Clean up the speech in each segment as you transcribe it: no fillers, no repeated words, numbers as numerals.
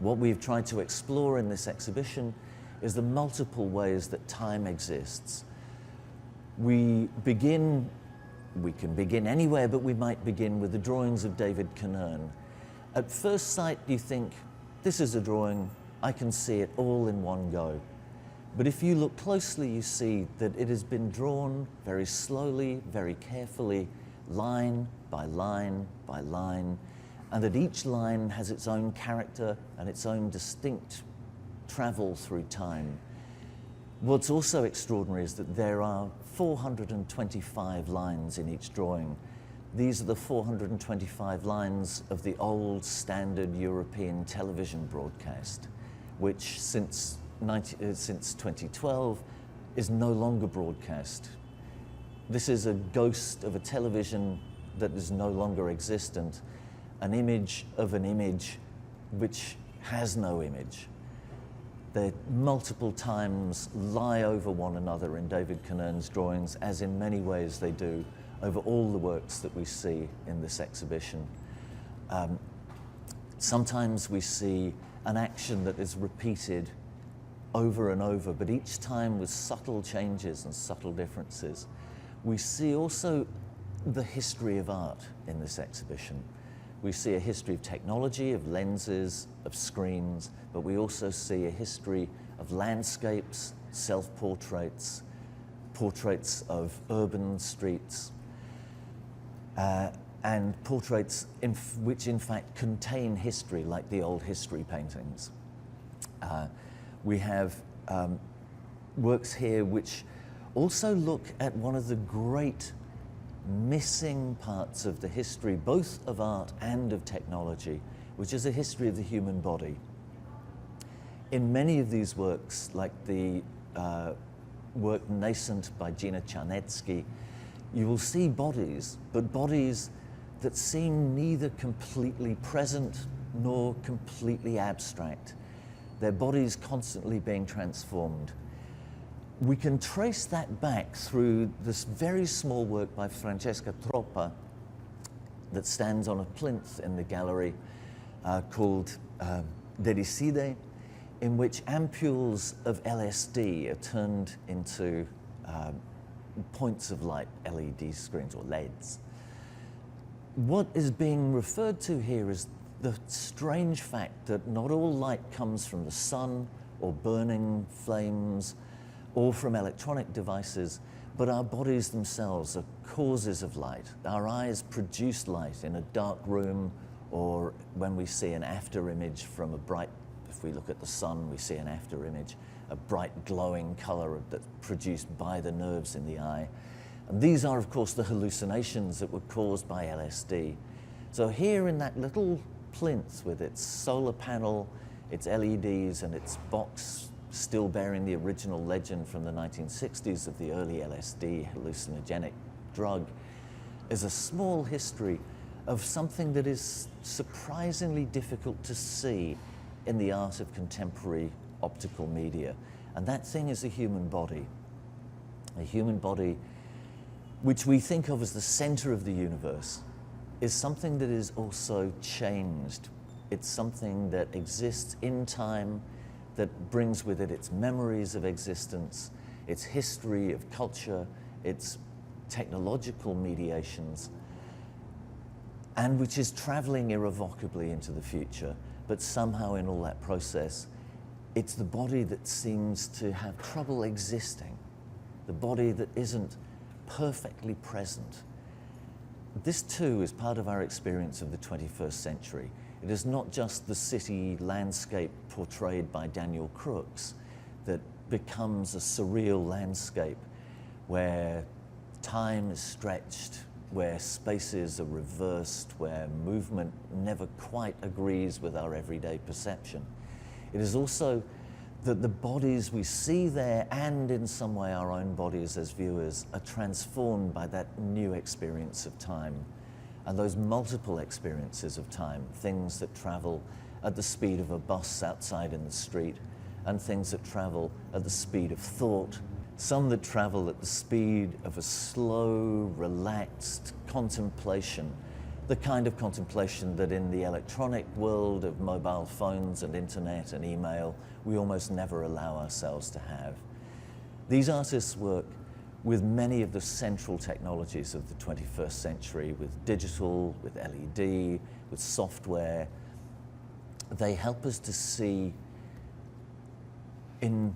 What we've tried to explore in this exhibition is the multiple ways that time exists. We can begin anywhere, but we might begin with the drawings of David Canern. At first sight, you think, this is a drawing, I can see it all in one go. But if you look closely, you see that it has been drawn very slowly, very carefully, line by line by line, and that each line has its own character and its own distinct travel through time. What's also extraordinary is that there are 425 lines in each drawing. These are the 425 lines of the old standard European television broadcast, which since 2012 is no longer broadcast. This is a ghost of a television that is no longer existent, an image of an image which has no image. They multiple times lie over one another in David Canern's drawings, as in many ways they do over all the works that we see in this exhibition. Sometimes we see an action that is repeated over and over, but each time with subtle changes and subtle differences. We see also the history of art in this exhibition. We see a history of technology, of lenses, of screens, but we also see a history of landscapes, self-portraits, portraits of urban streets, and portraits which in fact contain history, like the old history paintings. We have works here which also look at one of the great missing parts of the history, both of art and of technology, which is a history of the human body. In many of these works, like the work Nascent by Gina Czarnecki, you will see bodies, but bodies that seem neither completely present nor completely abstract. Their bodies constantly being transformed. We can trace that back through this very small work by Francesca Troppa that stands on a plinth in the gallery called Dericide, in which ampules of LSD are turned into points of light, LED screens or LEDs. What is being referred to here is the strange fact that not all light comes from the sun or burning flames or from electronic devices, but our bodies themselves are causes of light. Our eyes produce light in a dark room, or when we see an after image from a bright, if we look at the sun, we see an after image, a bright glowing color that's produced by the nerves in the eye. And these are, of course, the hallucinations that were caused by LSD. So here in that little plinth with its solar panel, its LEDs, and its box still bearing the original legend from the 1960s of the early LSD hallucinogenic drug, is a small history of something that is surprisingly difficult to see in the art of contemporary optical media. And that thing is a human body. A human body which we think of as the center of the universe is something that is also changed. It's something that exists in time, that brings with it its memories of existence, its history of culture, its technological mediations, and which is traveling irrevocably into the future. But somehow in all that process, it's the body that seems to have trouble existing, the body that isn't perfectly present. This too is part of our experience of the 21st century. It is not just the city landscape portrayed by Daniel Crooks that becomes a surreal landscape where time is stretched, where spaces are reversed, where movement never quite agrees with our everyday perception. It is also that the bodies we see there, and in some way our own bodies as viewers, are transformed by that new experience of time. And those multiple experiences of time, things that travel at the speed of a bus outside in the street, and things that travel at the speed of thought, some that travel at the speed of a slow, relaxed contemplation the kind of contemplation that in the electronic world of mobile phones and internet and email, we almost never allow ourselves to have. These artists work with many of the central technologies of the 21st century, with digital, with LED, with software. They help us to see in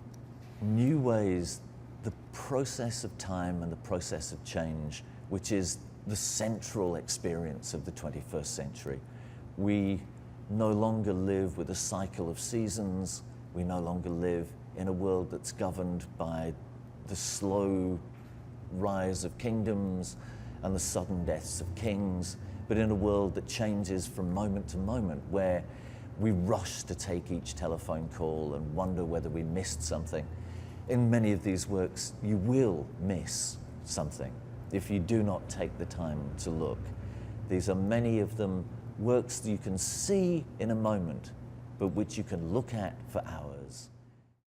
new ways the process of time and the process of change, which is the central experience of the 21st century. We no longer live with a cycle of seasons. We no longer live in a world that's governed by the slow rise of kingdoms and the sudden deaths of kings, but in a world that changes from moment to moment, where we rush to take each telephone call and wonder whether we missed something. In many of these works, you will miss something if you do not take the time to look. These are many of them works that you can see in a moment, but which you can look at for hours.